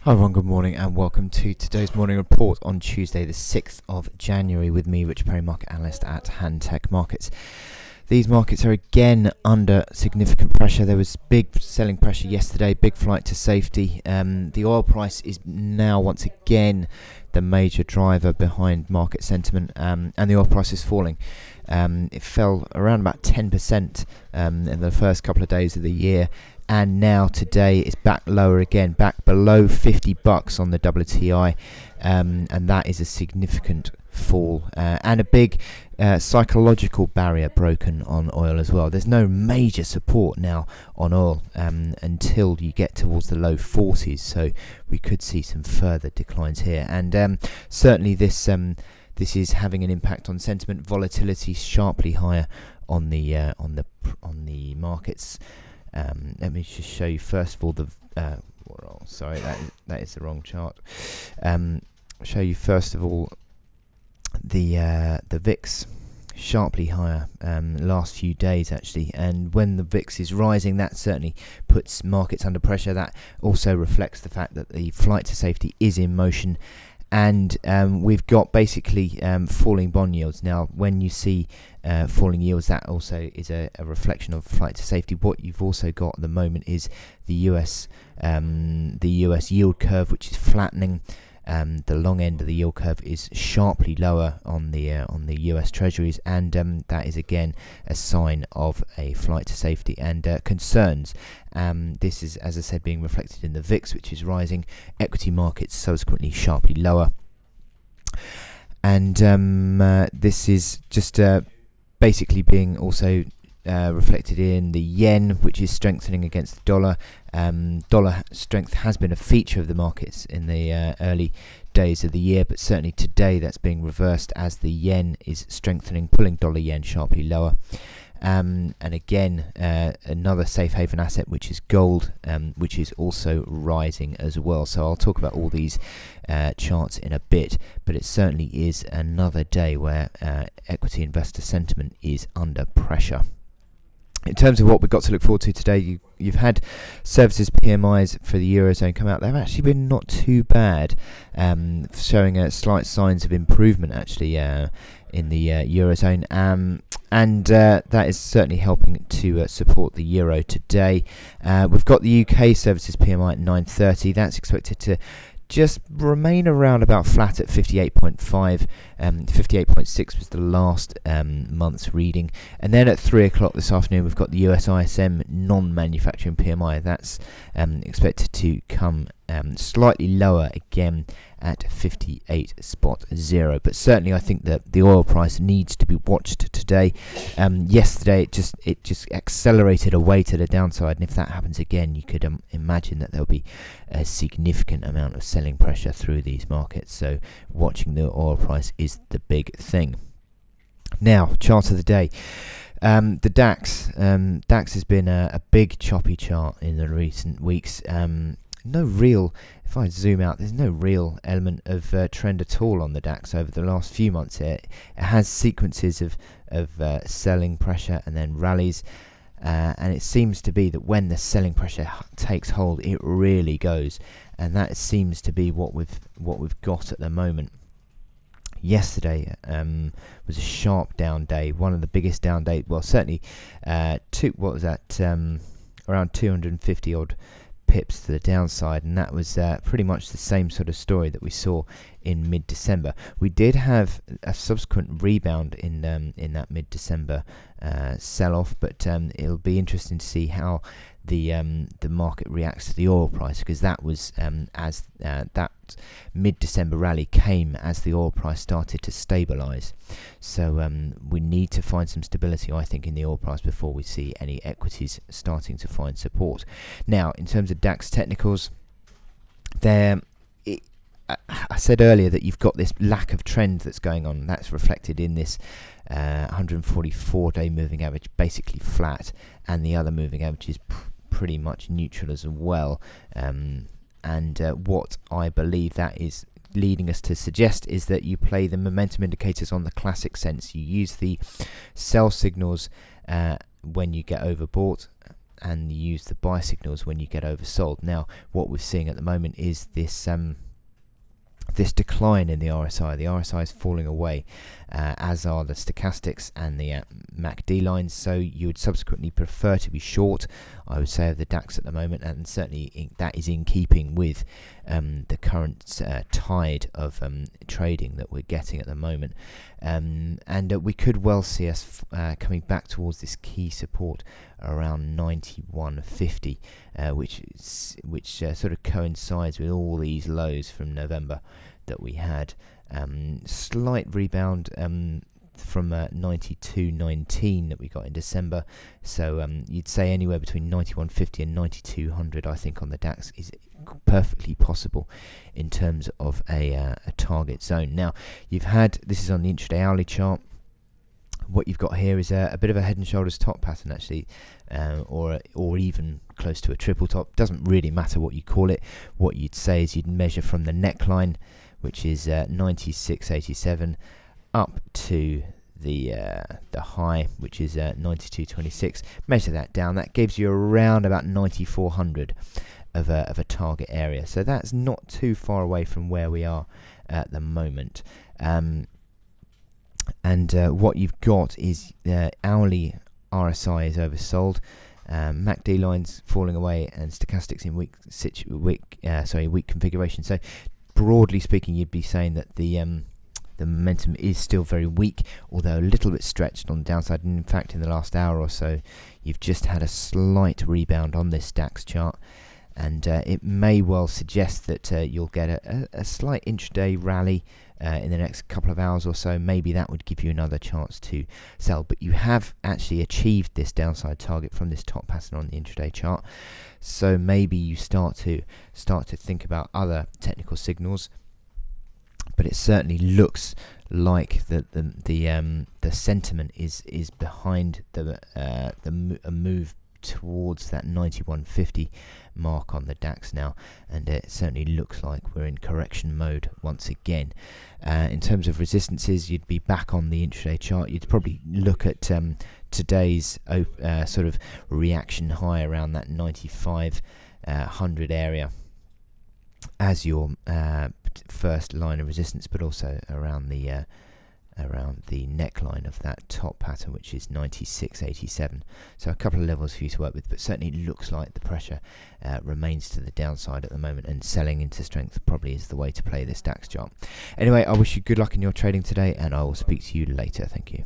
Hi everyone, good morning and welcome to today's morning report on Tuesday the 6th of January with me, Rich Perry, market analyst at Handtech Markets. These markets are again under significant pressure. There was big selling pressure yesterday, big flight to safety. The oil price is now once again the major driver behind market sentiment, and the oil price is falling. It fell around about 10% in the first couple of days of the year, and now today it's back lower again, back below $50 on the WTI, and that is a significant fall and a big psychological barrier broken on oil as well. There's no major support now on oil until you get towards the low 40s, so we could see some further declines here, and certainly this is having an impact on sentiment. Volatility sharply higher on the markets. Let me just show you first of all the sorry, that is the wrong chart. Show you first of all the VIX sharply higher last few days actually, and when the VIX is rising, that certainly puts markets under pressure. That also reflects the fact that the flight to safety is in motion, and we've got basically falling bond yields. Now when you see falling yields, that also is a reflection of flight to safety. What you've also got at the moment is the US yield curve, which is flattening. The long end of the yield curve is sharply lower on the US Treasuries, and that is again a sign of a flight to safety and concerns. This is, as I said, being reflected in the VIX, which is rising. Equity markets subsequently sharply lower, and this is just basically being also reflected in the yen, which is strengthening against the dollar. Dollar strength has been a feature of the markets in the early days of the year, but certainly today that's being reversed as the yen is strengthening, pulling dollar yen sharply lower. And again, another safe haven asset, which is gold, which is also rising as well. So I'll talk about all these charts in a bit, but it certainly is another day where equity investor sentiment is under pressure. In terms of what we've got to look forward to today, you've had services PMIs for the Eurozone come out. They've actually been not too bad, showing slight signs of improvement actually in the Eurozone, and that is certainly helping to support the euro today. We've got the UK services PMI at 930. That's expected to just remain around about flat at 58.5. 58.6 was the last month's reading. And then at 3 o'clock this afternoon, we've got the US ISM non-manufacturing PMI. That's expected to come slightly lower again at 58.0. But certainly I think that the oil price needs to be watched today. Yesterday it just accelerated away to the downside, and if that happens again, you could imagine that there'll be a significant amount of selling pressure through these markets. So watching the oil price is the big thing. Now, chart of the day. The DAX. DAX has been a big choppy chart in the recent weeks. No real, if I zoom out, there's no real element of trend at all on the DAX over the last few months. It has sequences of selling pressure and then rallies, and it seems to be that when the selling pressure takes hold, it really goes, and that seems to be what we've got at the moment. Yesterday was a sharp down day, one of the biggest down days. Well, certainly, around 250 odd pips to the downside, and that was pretty much the same sort of story that we saw in mid-December. We did have a subsequent rebound in that mid-December sell-off, but it'll be interesting to see how the market reacts to the oil price, because that was as that mid-December rally came as the oil price started to stabilize. So we need to find some stability, I think, in the oil price before we see any equities starting to find support. Now, in terms of DAX technicals, I said earlier that you've got this lack of trend that's going on. That's reflected in this 144-day moving average, basically flat, and the other moving average is pretty much neutral as well. And what I believe that is leading us to suggest is that you play the momentum indicators on the classic sense. You use the sell signals when you get overbought, and use the buy signals when you get oversold. Now, what we're seeing at the moment is this decline in the RSI. The RSI is falling away, as are the stochastics and the MACD lines. So you would subsequently prefer to be short, I would say, of the DAX at the moment, and certainly that is in keeping with the current tide of trading that we're getting at the moment. And we could well see us coming back towards this key support around 91.50, which sort of coincides with all these lows from November that we had. Slight rebound from 92.19 that we got in December. So you'd say anywhere between 91.50 and 9200, I think, on the DAX is perfectly possible in terms of a target zone. Now, this is on the intraday hourly chart. What you've got here is a bit of a head and shoulders top pattern, actually, or even close to a triple top. Doesn't really matter what you call it. What you'd say is you'd measure from the neckline, which is 96.87, up to the high, which is 92.26. Measure that down. That gives you around about 9400 of a target area. So that's not too far away from where we are at the moment. And what you've got is hourly RSI is oversold, MACD lines falling away, and stochastics in weak configuration. So broadly speaking, you'd be saying that the momentum is still very weak, although a little bit stretched on the downside. And in fact, in the last hour or so, you've just had a slight rebound on this DAX chart, and it may well suggest that you'll get a slight intraday rally in the next couple of hours or so. Maybe that would give you another chance to sell, but you have actually achieved this downside target from this top pattern on the intraday chart. So maybe you start to think about other technical signals, but it certainly looks like the sentiment is behind a move towards that 91.50 mark on the DAX now, and it certainly looks like we're in correction mode once again. In terms of resistances, you'd be back on the intraday chart. You'd probably look at today's sort of reaction high around that 9500 area as your first line of resistance, but also around the neckline of that top pattern, which is 96.87. So a couple of levels for you to work with, but certainly it looks like the pressure remains to the downside at the moment, and selling into strength probably is the way to play this DAX chart. Anyway, I wish you good luck in your trading today, and I will speak to you later. Thank you.